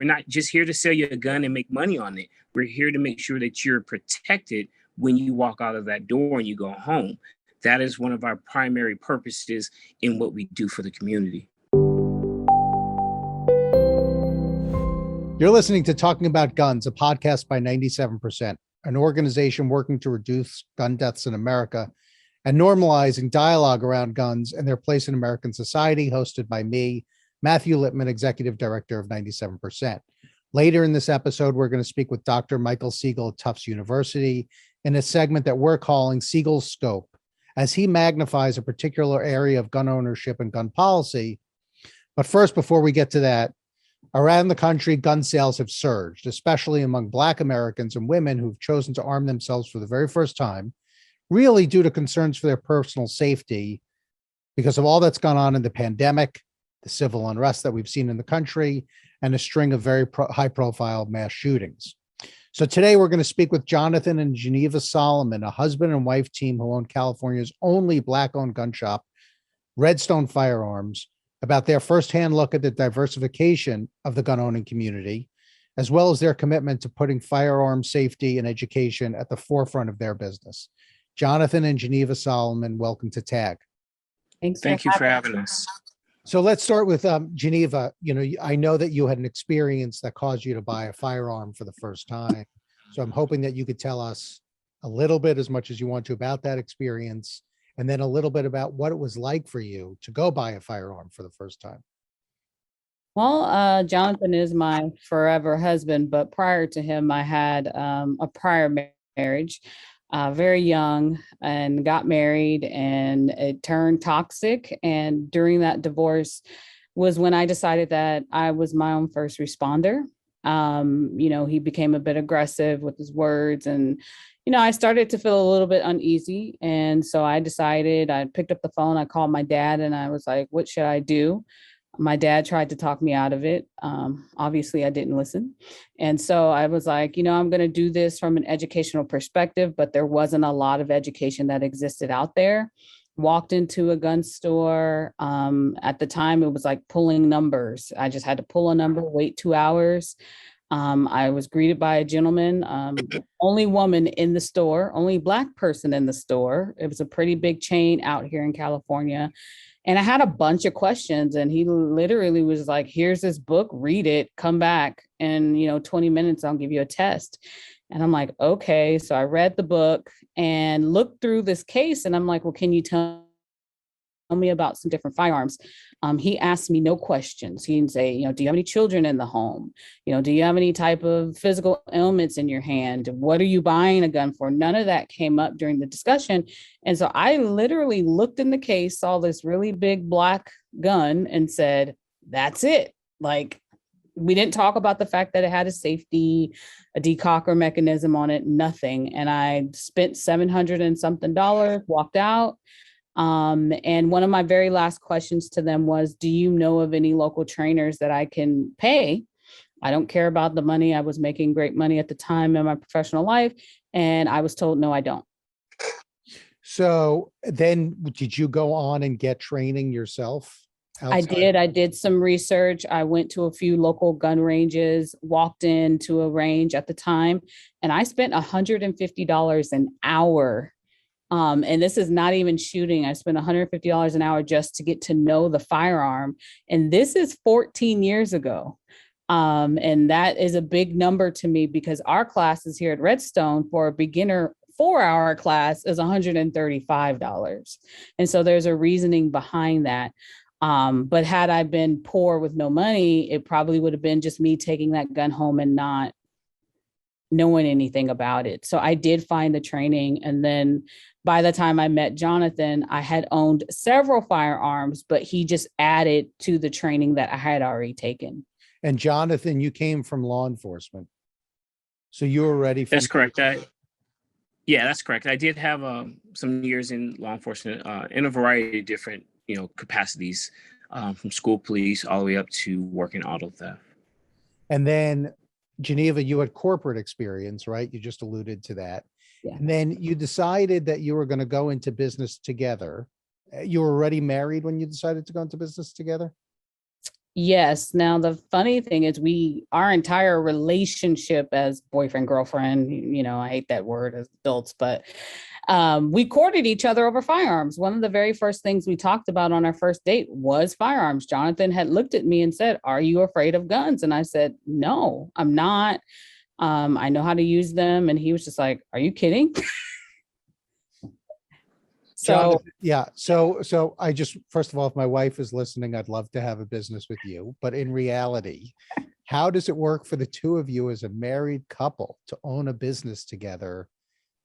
not just here to sell you a gun and make money on it. We're here to make sure that you're protected when you walk out of that door and you go home. That is one of our primary purposes in what we do for the community. You're listening to Talking About Guns, a podcast by 97%, an organization working to reduce gun deaths in America and normalizing dialogue around guns and their place in American society, hosted by me, Mathew Littman, Executive Director of 97%. Later in this episode, we're going to speak with Dr. Michael Siegel at Tufts University in a segment that we're calling Siegel's Scope, as he magnifies a particular area of gun ownership and gun policy. But first, before we get to that, around the country, gun sales have surged, especially among Black Americans and women who've chosen to arm themselves for the very first time, really due to concerns for their personal safety because of all that's gone on in the pandemic, the civil unrest that we've seen in the country, and a string of very high-profile mass shootings. So today we're going to speak with Jonathan and Geneva Solomon, a husband and wife team who own California's only Black-owned gun shop, Redstone Firearms, about their firsthand look at the diversification of the gun-owning community, as well as their commitment to putting firearm safety and education at the forefront of their business. Jonathan and Geneva Solomon, welcome to TAG. Thank you for having us. So let's start with Geneva. You know, I know that you had an experience that caused you to buy a firearm for the first time. So I'm hoping that you could tell us a little bit, as much as you want to, about that experience, and then a little bit about what it was like for you to go buy a firearm for the first time. Well, Jonathan is my forever husband, but prior to him, I had a prior marriage, very young, and got married, and it turned toxic. And during that divorce was when I decided that I was my own first responder. He became a bit aggressive with his words, and I started to feel a little bit uneasy. And so I decided, I picked up the phone, I called my dad, and I was like, what should I do? My dad tried to talk me out of it. Obviously, I didn't listen. And so I was like, I'm going to do this from an educational perspective, but there wasn't a lot of education that existed out there. Walked into a gun store. At the time, it was like pulling numbers. I just had to pull a number, wait 2 hours. I was greeted by a gentleman, only woman in the store, only Black person in the store. It was a pretty big chain out here in California. And I had a bunch of questions, and he literally was like, here's this book, read it, come back. And, 20 minutes, I'll give you a test. And I'm like, okay. So I read the book and looked through this case, and I'm like, well, can you tell me about some different firearms? He asked me no questions. He didn't say, do you have any children in the home? Do you have any type of physical ailments in your hand? What are you buying a gun for? None of that came up during the discussion. And so I literally looked in the case, saw this really big Black gun, and said, that's it. Like, we didn't talk about the fact that it had a safety, a decocker mechanism on it, nothing. And I spent $700 and something, walked out. And one of my very last questions to them was, do you know of any local trainers that I can pay? I don't care about the money. I was making great money at the time in my professional life. And I was told, no, I don't. So then did you go on and get training yourself? Outside? I did some research. I went to a few local gun ranges, walked into a range at the time, and I spent $150 an hour. And this is not even shooting. I spent $150 an hour just to get to know the firearm. And this is 14 years ago. And that is a big number to me, because our classes here at Redstone for a beginner 4-hour class is $135. And so there's a reasoning behind that. But had I been poor with no money, it probably would have been just me taking that gun home and not knowing anything about it. So I did find the training. And then by the time I met Jonathan, I had owned several firearms, but he just added to the training that I had already taken. And Jonathan, you came from law enforcement. So you were ready for— That's correct. That's correct. I did have some years in law enforcement in a variety of different, capacities, from school police all the way up to working auto theft. And then Geneva, you had corporate experience, right? You just alluded to that. Yeah. And then you decided that you were going to go into business together. You were already married when you decided to go into business together? Yes. Now the funny thing is our entire relationship as boyfriend, girlfriend, I hate that word as adults, but we courted each other over firearms. One of the very first things we talked about on our first date was firearms. Jonathan had looked at me and said, "Are you afraid of guns?" And I said, "No, I'm not. I know how to use them." And he was just like, "Are you kidding?" So Jonathan, yeah. So I just, first of all, if my wife is listening, I'd love to have a business with you. But in reality, how does it work for the two of you as a married couple to own a business together?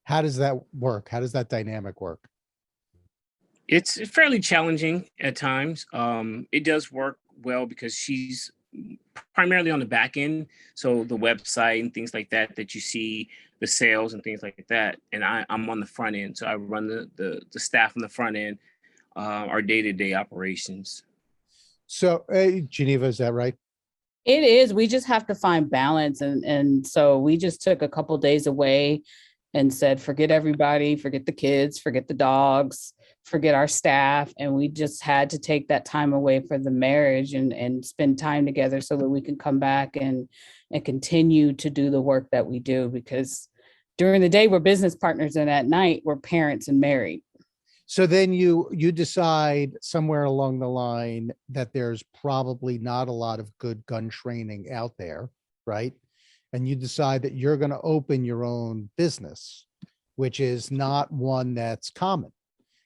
How does that work? How does that dynamic work? It's fairly challenging at times. It does work well because she's primarily on the back end, so the website and things like that that you see, the sales and things like that, and I'm on the front end, so I run the staff on the front end, our day-to-day operations. So, Geneva, is that right? it is. We just have to find balance, and so we just took a couple days away and said, forget everybody, forget the kids, forget the dogs, forget our staff, and we just had to take that time away for the marriage and spend time together so that we can come back and continue to do the work that we do, because during the day we're business partners and at night we're parents and married. So then you decide somewhere along the line that there's probably not a lot of good gun training out there, right? And you decide that you're going to open your own business, which is not one that's common.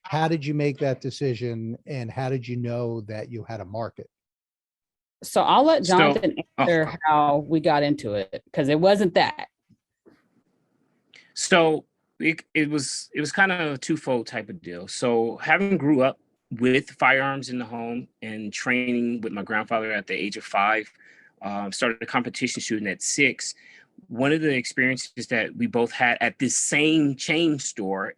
How did you make that decision, and how did you know that you had a market? So I'll let Jonathan oh, answer how we got into it, because it wasn't that. So it was kind of a twofold type of deal. So having grew up with firearms in the home and training with my grandfather at the age of 5, started a competition shooting at 6. One of the experiences that we both had at this same chain store,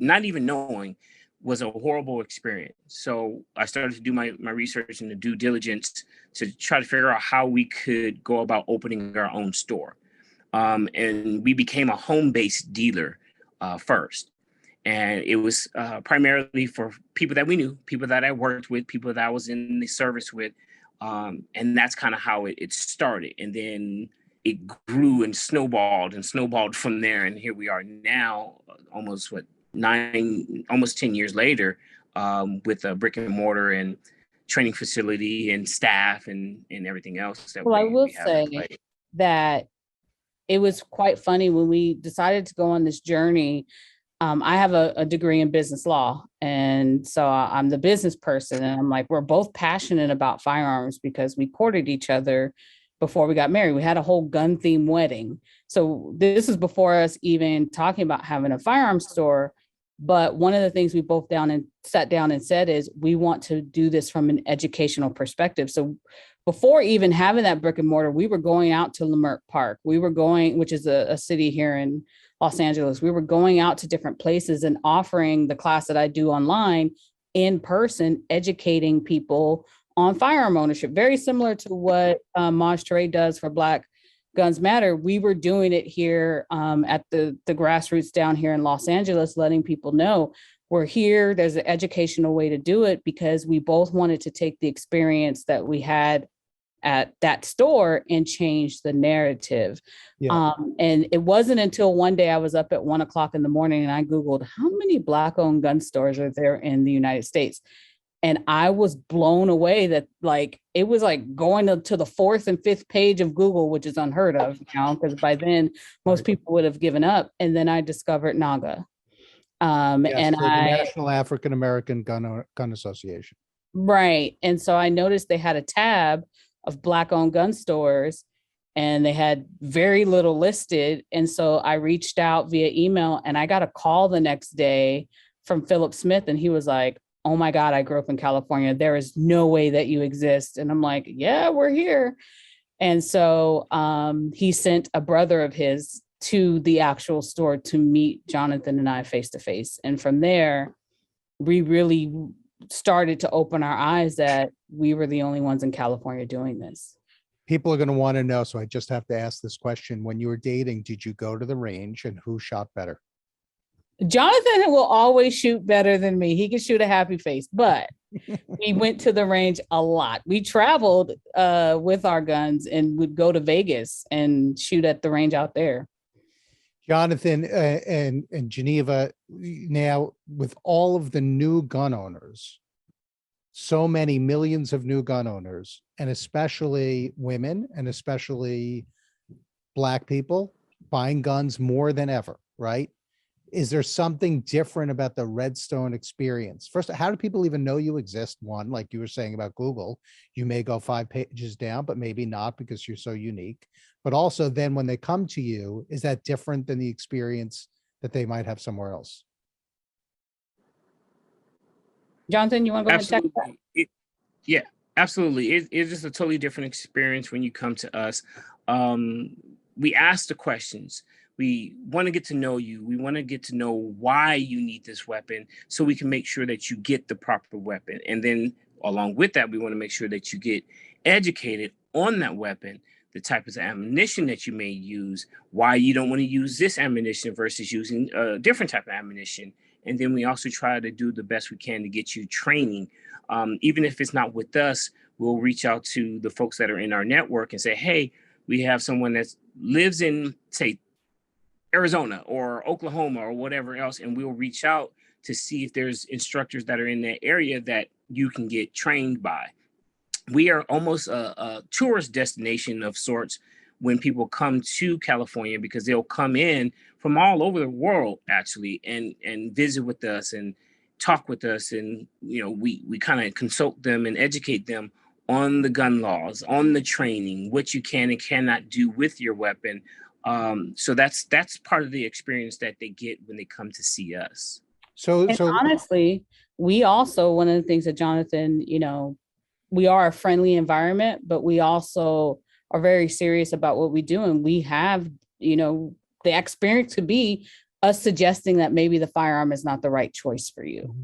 not even knowing, was a horrible experience. So I started to do my research and the due diligence to try to figure out how we could go about opening our own store. And we became a home-based dealer first. And it was primarily for people that we knew, people that I worked with, people that I was in the service with. And that's kind of how it started. And then it grew and snowballed from there. And here we are now, almost 10 years later, with a brick and mortar and training facility and staff and everything else that Well, I will we have say in play. that it was quite funny when we decided to go on this journey. I have a degree in business law, and so I'm the business person, and I'm like, we're both passionate about firearms because we courted each other before we got married. We had a whole gun theme wedding. So this is before us even talking about having a firearm store. But one of the things we both sat down and said is we want to do this from an educational perspective. So before even having that brick and mortar, we were going out to Leimert Park. We were going, which is a city here in Los Angeles. We were going out to different places and offering the class that I do online in person, educating people on firearm ownership, very similar to what Maj Toure does for Black Guns Matter. We were doing it here at the grassroots down here in Los Angeles, letting people know we're here. There's an educational way to do it, because we both wanted to take the experience that we had at that store and change the narrative. Yeah. And it wasn't until one day I was up at 1:00 in the morning and I Googled how many Black-owned gun stores are there in the United States. And I was blown away that it was like going to the 4th and 5th page of Google, which is unheard of now, because by then most people would have given up. And then I discovered NAGA. Yes, so the National African American Gun Association. Right. And so I noticed they had a tab of Black-owned gun stores, and they had very little listed. And so I reached out via email, and I got a call the next day from Philip Smith, and he was like, "Oh my God, I grew up in California. There is no way that you exist." And I'm like, "Yeah, we're here." And so he sent a brother of his to the actual store to meet Jonathan and I face to face. And from there, we really started to open our eyes that we were the only ones in California doing this. People are going to want to know, so I just have to ask this question. When you were dating, did you go to the range, and who shot better? Jonathan will always shoot better than me. He can shoot a happy face, but we went to the range a lot. We traveled with our guns and would go to Vegas and shoot at the range out there. Jonathan and Geneva, now with all of the new gun owners, so many millions of new gun owners, and especially women and especially Black people buying guns more than ever, right? Is there something different about the Redstone experience? First, how do people even know you exist? One, like you were saying about Google, you may go 5 pages down, but maybe not because you're so unique. But also then when they come to you, is that different than the experience that they might have somewhere else? Jonathan, you want to go ahead and check that? Absolutely. Yeah, absolutely. It's just a totally different experience when you come to us. We ask the questions. We want to get to know you. We want to get to know why you need this weapon so we can make sure that you get the proper weapon. And then along with that, we want to make sure that you get educated on that weapon, the type of ammunition that you may use, why you don't want to use this ammunition versus using a different type of ammunition. And then we also try to do the best we can to get you training. Even if it's not with us, we'll reach out to the folks that are in our network and say, hey, we have someone that lives in, say, Arizona or Oklahoma or whatever else, and we'll reach out to see if there's instructors that are in that area that you can get trained by. We are almost a tourist destination of sorts when people come to California, because they'll come in from all over the world actually and visit with us and talk with us, and we kind of consult them and educate them on the gun laws, on the training, what you can and cannot do with your weapon. So that's part of the experience that they get when they come to see us. So honestly, we also, one of the things that Jonathan, we are a friendly environment, but we also are very serious about what we do. And we have, the experience could be us suggesting that maybe the firearm is not the right choice for you.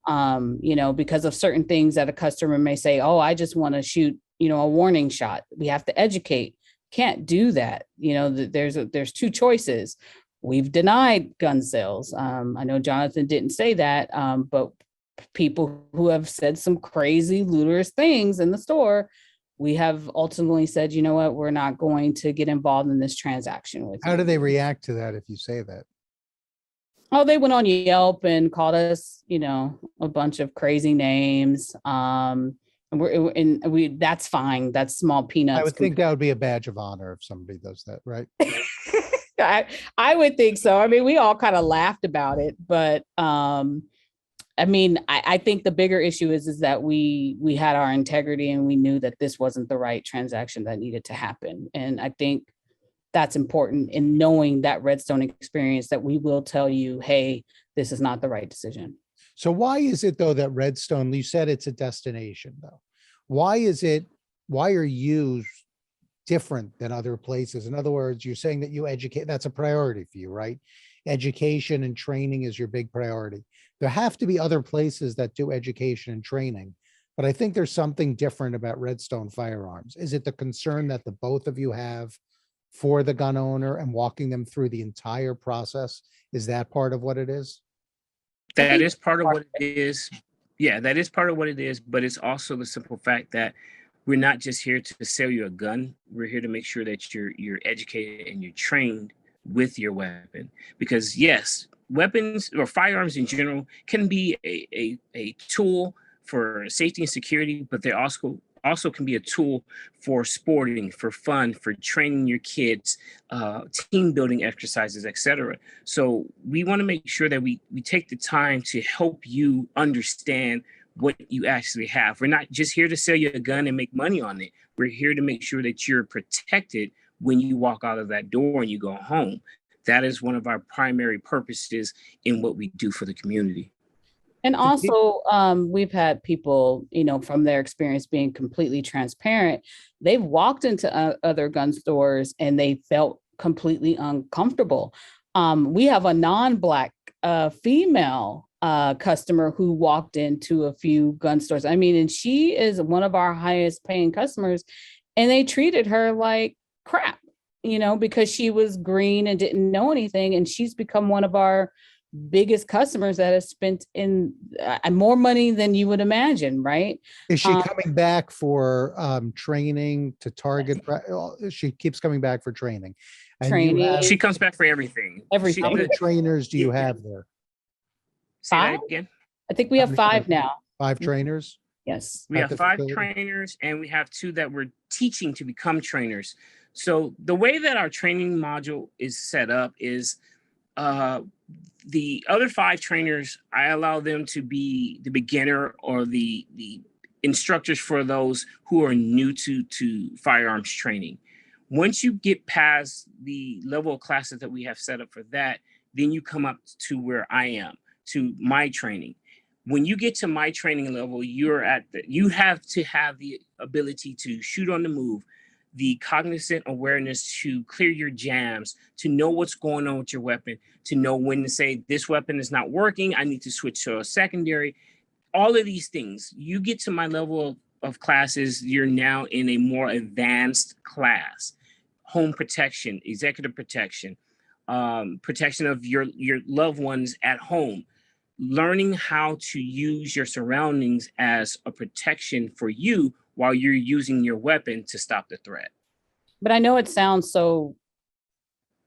Because of certain things that a customer may say, oh, I just want to shoot, a warning shot. We have to educate. Can't do that. There's two choices. We've denied gun sales. I know Jonathan didn't say that, but people who have said some crazy ludicrous things in the store, we have ultimately said, you know what, we're not going to get involved in this transaction with you. How do they react to that if you say that? Oh, they went on Yelp and called us, a bunch of crazy names. And that's fine. That's small peanuts. I would think that would be a badge of honor if somebody does that, right? I would think so. I mean, we all kind of laughed about it, but I think the bigger issue is that we had our integrity and we knew that this wasn't the right transaction that needed to happen. And I think that's important in knowing that Redstone experience, that we will tell you, hey, this is not the right decision. So why is it though that Redstone, you said it's a destination though. Why are you different than other places? In other words, you're saying that you educate, that's a priority for you, right? Education and training is your big priority. There have to be other places that do education and training, but I think there's something different about Redstone Firearms. Is it the concern that the both of you have for the gun owner and walking them through the entire process? Is that part of what it is? That is part of what it is. Yeah, that is part of what it is, but it's also the simple fact that we're not just here to sell you a gun. We're here to make sure that you're educated and you're trained with your weapon. Because yes, weapons or firearms in general can be a tool for safety and security, but they also can be a tool for sporting, for fun, for training your kids, team building exercises, etc. So we want to make sure that we take the time to help you understand what you actually have. We're not just here to sell you a gun and make money on it. We're here to make sure that you're protected when you walk out of that door and you go home. That is one of our primary purposes in what we do for the community. And also, we've had people, from their experience being completely transparent, they've walked into other gun stores and they felt completely uncomfortable. We have a non-Black female customer who walked into a few gun stores. And she is one of our highest paying customers, and they treated her like crap, because she was green and didn't know anything. And she's become one of our biggest customers that have spent in more money than you would imagine, right? Is she coming back for training to target? She keeps coming back for training. And Training. you have, She comes back for everything. Everything. how many trainers do you have there? Say that 5? again. I think we have 5 now. 5 trainers? Yes. We at have the 5 facility? trainers, and we have 2 that we're teaching to become trainers. So the way that our training module is set up is the other 5 trainers, I allow them to be the beginner or the instructors for those who are new to firearms training. Once you get past the level of classes that we have set up for that, then you come up to where I am, to my training. When you get to my training level, you have to have the ability to shoot on the move, the cognizant awareness to clear your jams, to know what's going on with your weapon, to know when to say this weapon is not working, I need to switch to a secondary. All of these things, you get to my level of classes, you're now in a more advanced class. Home protection, executive protection, protection of your loved ones at home, learning how to use your surroundings as a protection for you while you're using your weapon to stop the threat. But I know it sounds so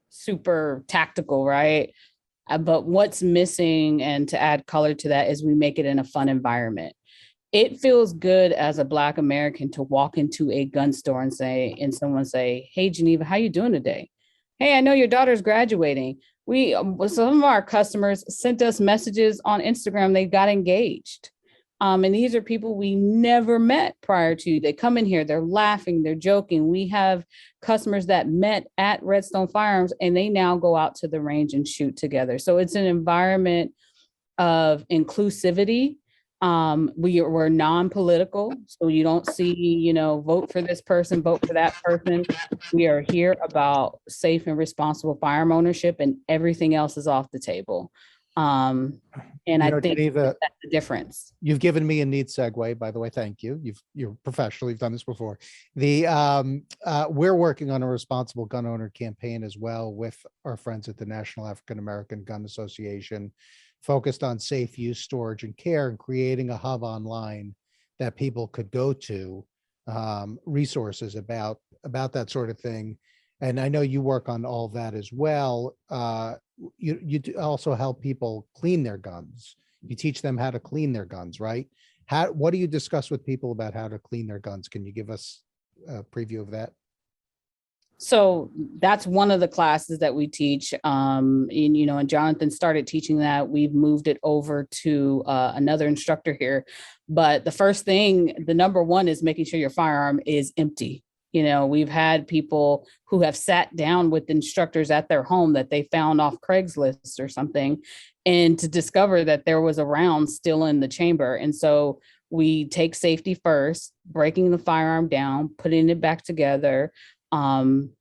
super tactical, right? But what's missing, and to add color to that, is we make it in a fun environment. It feels good as a Black American to walk into a gun store and someone say, "Hey, Geneva, how you doing today? Hey, I know your daughter's graduating." Some of our customers sent us messages on Instagram. They got engaged. And these are people we never met prior to. They come in here, they're laughing, they're joking. We have customers that met at Redstone Firearms, and they now go out to the range and shoot together. So it's an environment of inclusivity. We're non-political, so you don't see, vote for this person, vote for that person. We are here about safe and responsible firearm ownership, and everything else is off the table. And I think Geneva, that's the difference. You've given me a neat segue, by the way. Thank you. You're professional. You've done this before. We're working on a responsible gun owner campaign as well with our friends at the National African American Gun Association, focused on safe use, storage, and care, and creating a hub online that people could go to, resources about that sort of thing. And I know you work on all that as well. You also help people clean their guns. You teach them how to clean their guns, right? What do you discuss with people about how to clean their guns? Can you give us a preview of that? So that's one of the classes that we teach. And Jonathan started teaching that. We've moved it over to another instructor here. But the first thing, the number one, is making sure your firearm is empty. We've had people who have sat down with instructors at their home that they found off Craigslist or something, and to discover that there was a round still in the chamber. And so we take safety first, breaking the firearm down, putting it back together, lubing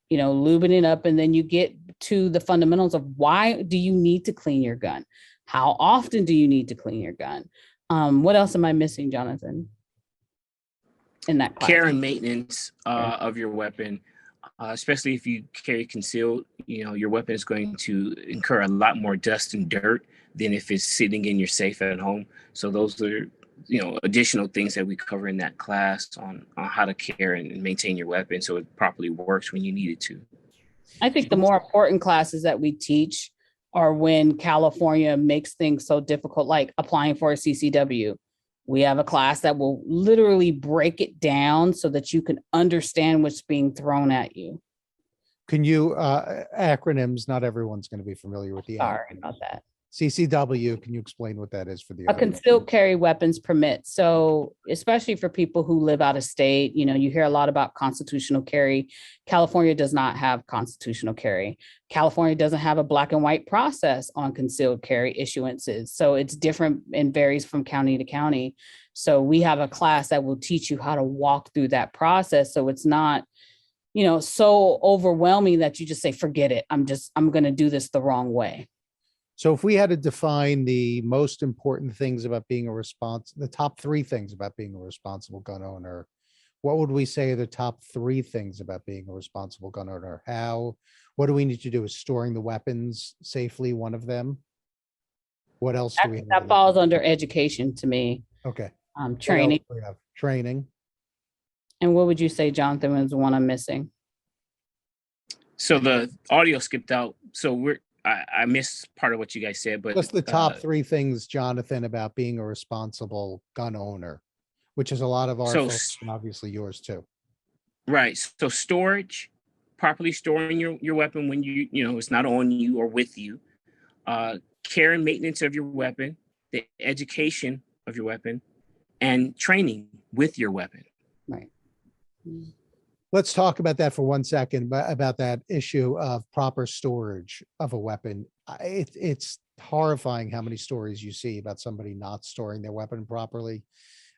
it up. And then you get to the fundamentals of, why do you need to clean your gun? How often do you need to clean your gun? What else am I missing, Jonathan? In that class? Care and maintenance of your weapon, especially if you carry concealed. Your weapon is going to incur a lot more dust and dirt than if it's sitting in your safe at home. So those are additional things that we cover in that class on how to care and maintain your weapon so it properly works when you need it to. I think the more important classes that we teach are when California makes things so difficult, like applying for a CCW. We have a class that will literally break it down so that you can understand what's being thrown at you. Can you, acronyms, not everyone's going to be familiar with the Sorry acronyms. about that. CCW, can you explain what that is for the A concealed carry weapons permit. So especially for people who live out of state, you hear a lot about constitutional carry. California does not have constitutional carry. California doesn't have a black and white process on concealed carry issuances. So it's different and varies from county to county. So we have a class that will teach you how to walk through that process. So it's not, so overwhelming that you just say, forget it. I'm going to do this the wrong way. So if we had to define the most important things about being the top 3 things about being a responsible gun owner, what would we say are the top 3 things about being a responsible gun owner? What do we need to do? Is storing the weapons safely one of them? What else do we have? That falls under education to me. Okay. Training. We have training. And what would you say, Jonathan, was the one I'm missing? So the audio skipped out. So I missed part of what you guys said, but just the top three things, Jonathan, about being a responsible gun owner, which is a lot of our folks, and obviously yours too. Right. So storage, properly storing your weapon when it's not on you or with you. Care and maintenance of your weapon, the education of your weapon, and training with your weapon. Right. Let's talk about that for 1 second, about that issue of proper storage of a weapon. It's horrifying how many stories you see about somebody not storing their weapon properly.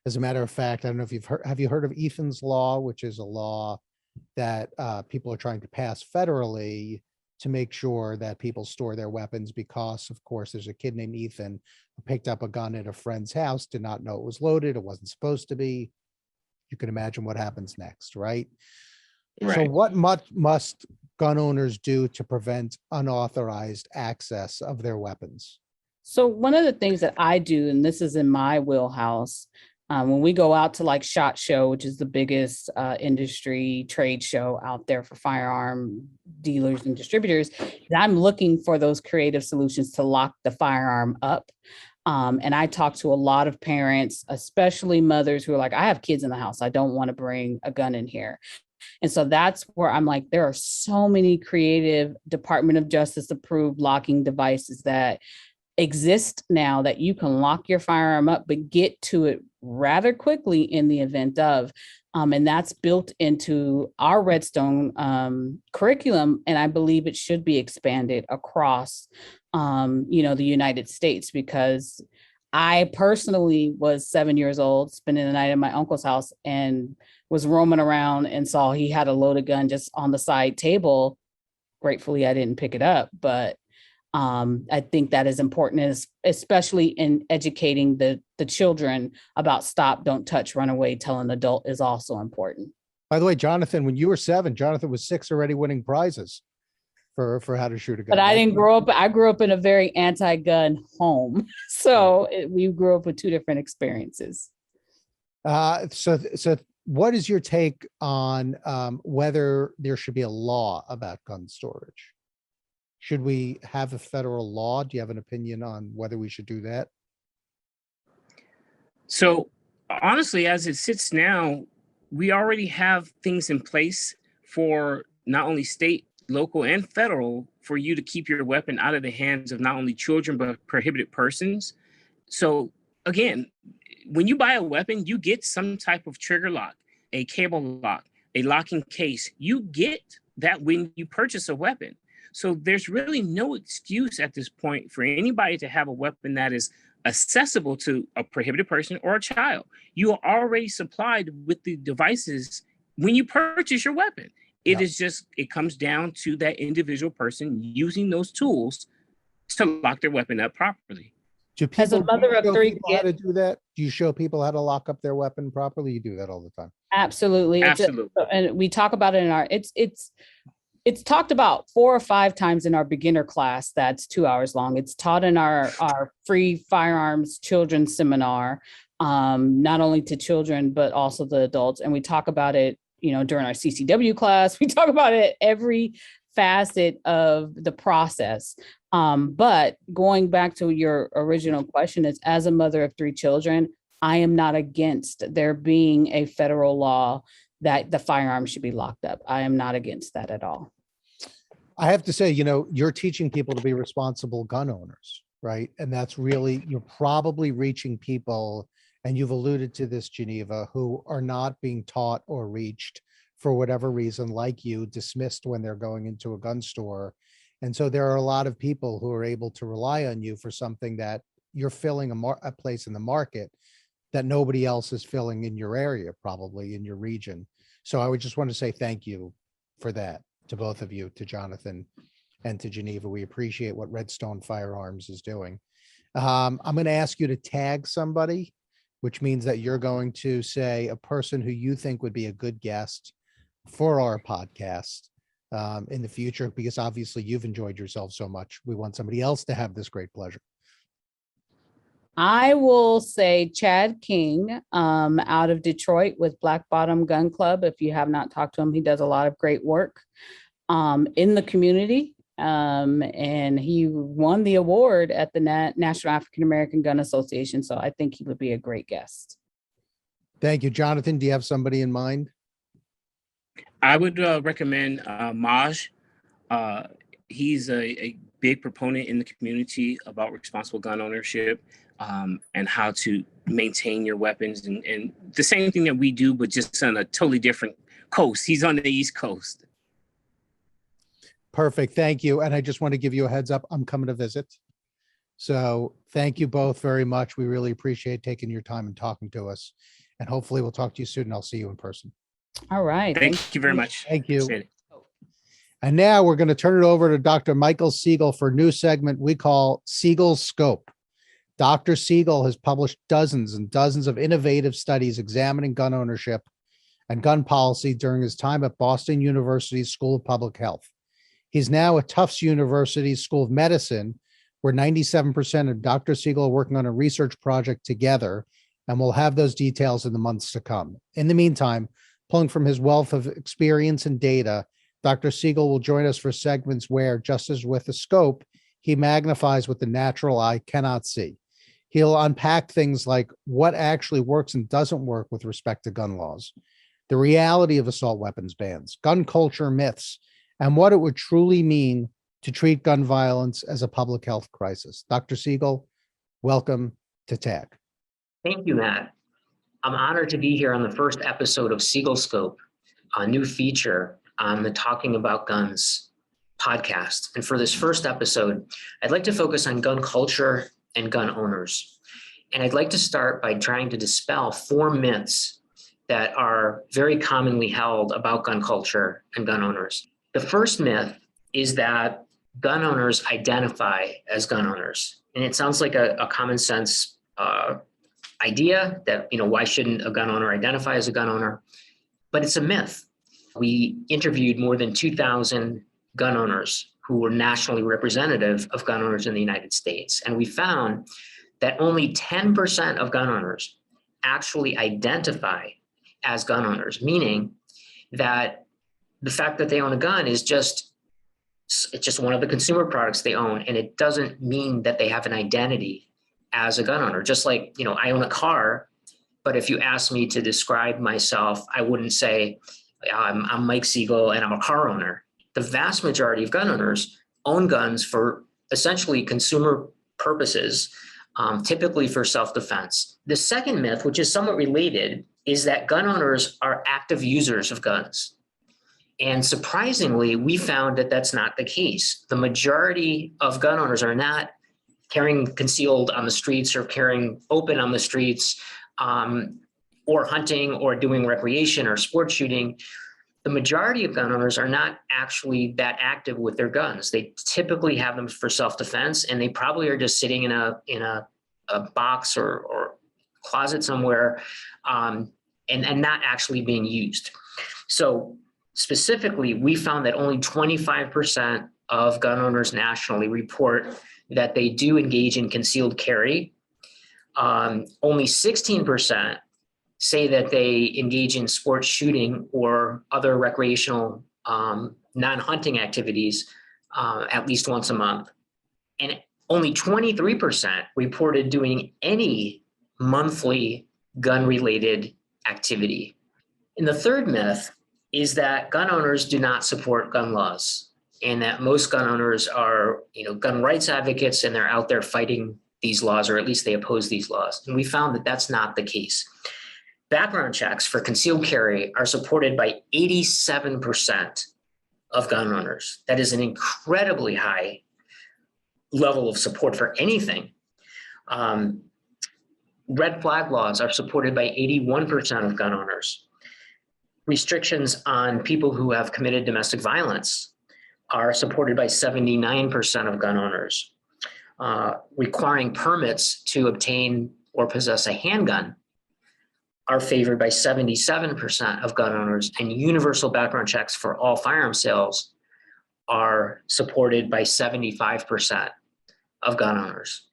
As a matter of fact, I don't know if have you heard of Ethan's Law, which is a law that people are trying to pass federally to make sure that people store their weapons, because of course there's a kid named Ethan who picked up a gun at a friend's house, did not know it was loaded, it wasn't supposed to be. You can imagine what happens next, right? So what must gun owners do to prevent unauthorized access of their weapons? So one of the things that I do, and this is in my wheelhouse, when we go out to like SHOT Show, which is the biggest industry trade show out there for firearm dealers and distributors, I'm looking for those creative solutions to lock the firearm up. And I talk to a lot of parents, especially mothers who are like, I have kids in the house, I don't want to bring a gun in here. And so that's where I'm like, there are so many creative Department of Justice approved locking devices that exist now that you can lock your firearm up, but get to it rather quickly in the event of, and that's built into our Redstone curriculum. And I believe it should be expanded across, the United States, because I personally was 7 years old, spending the night at my uncle's house, and was roaming around and saw he had a loaded gun just on the side table. Gratefully, I didn't pick it up, but I think that is important, especially in educating the children about stop, don't touch, run away, tell an adult is also important. By the way, Jonathan, when you were 7, Jonathan was 6 already winning prizes for how to shoot a gun. But I didn't grow up. I grew up in a very anti-gun home, so we grew up with two different experiences. So what is your take on whether there should be a law about gun storage? Should we have a federal law? Do you have an opinion on whether we should do that? So honestly, as it sits now, we already have things in place for not only state, local, and federal for you to keep your weapon out of the hands of not only children, but prohibited persons. So again, when you buy a weapon, you get some type of trigger lock, a cable lock, a locking case. You get that when you purchase a weapon. So there's really no excuse at this point for anybody to have a weapon that is accessible to a prohibited person or a child. You are already supplied with the devices when you purchase your weapon. It is just, it comes down to that individual person using those tools to lock their weapon up properly. As a mother of 3 kids, how to do that? Do you show people how to lock up their weapon properly? You do that all the time. Absolutely. And we talk about it in our, it's talked about 4 or 5 times in our beginner class. That's 2 hours long. It's taught in our free firearms children's seminar, not only to children, but also the adults. And we talk about it, during our CCW class. We talk about it every facet of the process. But going back to your original question, is as a mother of 3 children, I am not against there being a federal law that the firearm should be locked up. I am not against that at all. I have to say, you're teaching people to be responsible gun owners, right? And that's really, you're probably reaching people, and you've alluded to this, Geneva, who are not being taught or reached for whatever reason, like you, dismissed when they're going into a gun store. And so there are a lot of people who are able to rely on you for something that you're filling a place in the market that nobody else is filling in your area, probably in your region. So I would just want to say thank you for that to both of you, to Jonathan and to Geneva. We appreciate what Redstone Firearms is doing. I'm going to ask you to tag somebody, which means that you're going to say a person who you think would be a good guest for our podcast in the future, because obviously you've enjoyed yourself so much. We want somebody else to have this great pleasure. I will say Chad King out of Detroit with Black Bottom Gun Club. If you have not talked to him, he does a lot of great work in the community. And he won the award at the National African American Gun Association. So I think he would be a great guest. Thank you. Jonathan, do you have somebody in mind? I would recommend Maj. He's a big proponent in the community about responsible gun ownership and how to maintain your weapons and the same thing that we do, but just on a totally different coast. He's on the East Coast. Perfect. Thank you. And I just want to give you a heads up. I'm coming to visit. So thank you both very much. We really appreciate taking your time and talking to us. And hopefully we'll talk to you soon. And I'll see you in person. All right. Thank you very much. Thank you. And now we're going to turn it over to Dr. Michael Siegel for a new segment we call Siegel's Scope. Dr. Siegel has published dozens and dozens of innovative studies examining gun ownership and gun policy during his time at Boston University's School of Public Health. He's now at Tufts University School of Medicine, where 97% of Dr. Siegel are working on a research project together, and we'll have those details in the months to come. In the meantime, pulling from his wealth of experience and data, Dr. Siegel will join us for segments where, just as with a scope, he magnifies what the natural eye cannot see. He'll unpack things like what actually works and doesn't work with respect to gun laws, the reality of assault weapons bans, gun culture myths, and what it would truly mean to treat gun violence as a public health crisis. Dr. Siegel, welcome to TAG. Thank you, Matt. I'm honored to be here on the first episode of Siegel Scope, a new feature on the Talking About Guns podcast. And for this first episode, I'd like to focus on gun culture and gun owners. And I'd like to start by trying to dispel 4 myths that are very commonly held about gun culture and gun owners. The first myth is that gun owners identify as gun owners. And it sounds like a common sense idea that, why shouldn't a gun owner identify as a gun owner? But it's a myth. We interviewed more than 2,000 gun owners who were nationally representative of gun owners in the United States. And we found that only 10% of gun owners actually identify as gun owners, meaning that the fact that they own a gun is it's just one of the consumer products they own. And it doesn't mean that they have an identity as a gun owner. Just like, I own a car, but if you ask me to describe myself, I wouldn't say I'm Mike Siegel and I'm a car owner. The vast majority of gun owners own guns for essentially consumer purposes, typically for self-defense. The second myth, which is somewhat related, is that gun owners are active users of guns. And surprisingly, we found that that's not the case. The majority of gun owners are not carrying concealed on the streets or carrying open on the streets, or hunting or doing recreation or sport shooting. The majority of gun owners are not actually that active with their guns. They typically have them for self-defense, and they probably are just sitting in a box or closet somewhere, and not actually being used. So specifically, we found that only 25% of gun owners nationally report that they do engage in concealed carry. Only 16% say that they engage in sports shooting or other recreational non-hunting activities at least once a month. And only 23% reported doing any monthly gun-related activity. And the third myth is that gun owners do not support gun laws, and that most gun owners are, gun rights advocates, and they're out there fighting these laws, or at least they oppose these laws. And we found that that's not the case. Background checks for concealed carry are supported by 87% of gun owners. That is an incredibly high level of support for anything. Red flag laws are supported by 81% of gun owners. Restrictions on people who have committed domestic violence are supported by 79% of gun owners. Requiring permits to obtain or possess a handgun are favored by 77% of gun owners, and universal background checks for all firearm sales are supported by 75% of gun owners.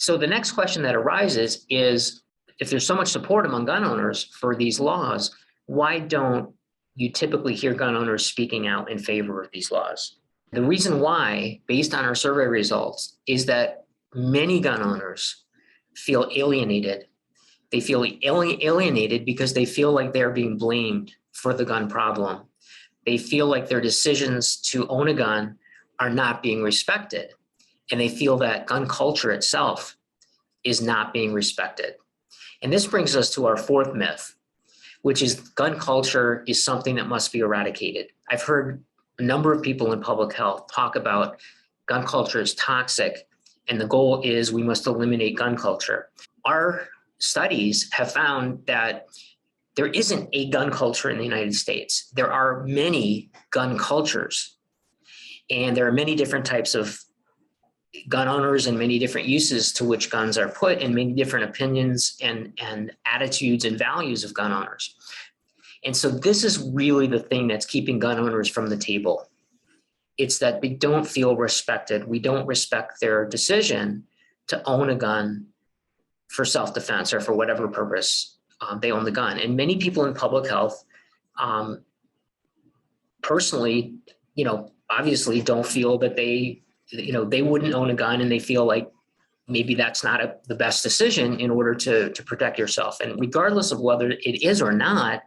So the next question that arises is, if there's so much support among gun owners for these laws, why don't you typically hear gun owners speaking out in favor of these laws? The reason why, based on our survey results, is that many gun owners feel alienated. They feel alienated because they feel like they're being blamed for the gun problem. They feel like their decisions to own a gun are not being respected. And they feel that gun culture itself is not being respected. And this brings us to our fourth myth, which is gun culture is something that must be eradicated. I've heard a number of people in public health talk about gun culture is toxic, and the goal is we must eliminate gun culture. Our studies have found that there isn't a gun culture in the United States. There are many gun cultures, and there are many different types of gun owners and many different uses to which guns are put, and many different opinions and attitudes and values of gun owners. And so this is really the thing that's keeping gun owners from the table. It's that they don't feel respected. We don't respect their decision to own a gun for self-defense or for whatever purpose they own the gun. And many people in public health personally, obviously don't feel that they wouldn't own a gun, and they feel like maybe that's not the best decision in order to protect yourself. And regardless of whether it is or not,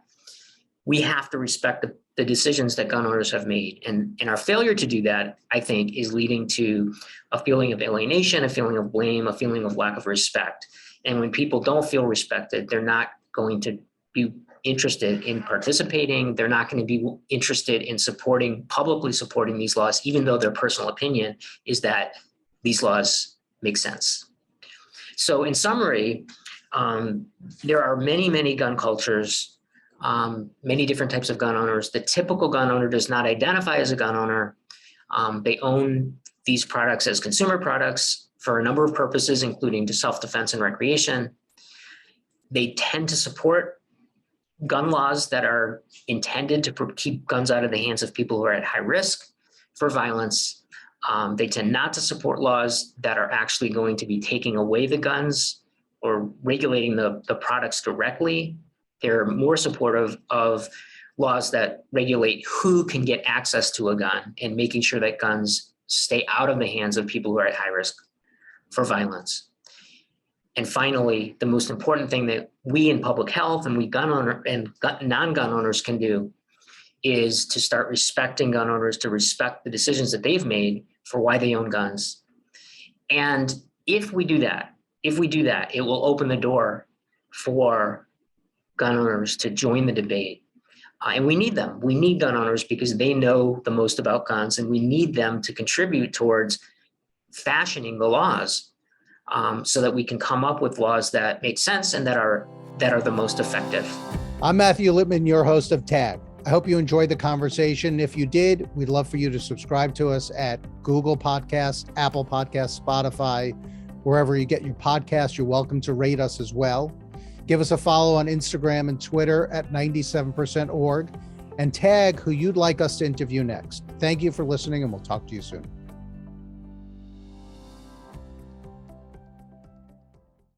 we have to respect the decisions that gun owners have made. And our failure to do that, I think, is leading to a feeling of alienation, a feeling of blame, a feeling of lack of respect. And when people don't feel respected, they're not going to be interested in participating. They're not going to be interested in publicly supporting these laws, even though their personal opinion is that these laws make sense. So in summary, there are many, many gun cultures, many different types of gun owners. The typical gun owner does not identify as a gun owner. They own these products as consumer products for a number of purposes, including to self-defense and recreation. They tend to support gun laws that are intended to keep guns out of the hands of people who are at high risk for violence. They tend not to support laws that are actually going to be taking away the guns or regulating the products directly. They're more supportive of laws that regulate who can get access to a gun and making sure that guns stay out of the hands of people who are at high risk for violence. And finally, the most important thing that we in public health and we gun owner and non-gun owners can do is to start respecting gun owners, to respect the decisions that they've made for why they own guns. And if we do that, it will open the door for gun owners to join the debate. And we need them. We need gun owners because they know the most about guns, and we need them to contribute towards fashioning the laws so that we can come up with laws that make sense and that are the most effective. I'm Mathew Littman, your host of TAG. I hope you enjoyed the conversation. If you did, we'd love for you to subscribe to us at Google Podcasts, Apple Podcasts, Spotify, wherever you get your podcasts. You're welcome to rate us as well. Give us a follow on Instagram and Twitter at 97%org, and tag who you'd like us to interview next. Thank you for listening, and we'll talk to you soon.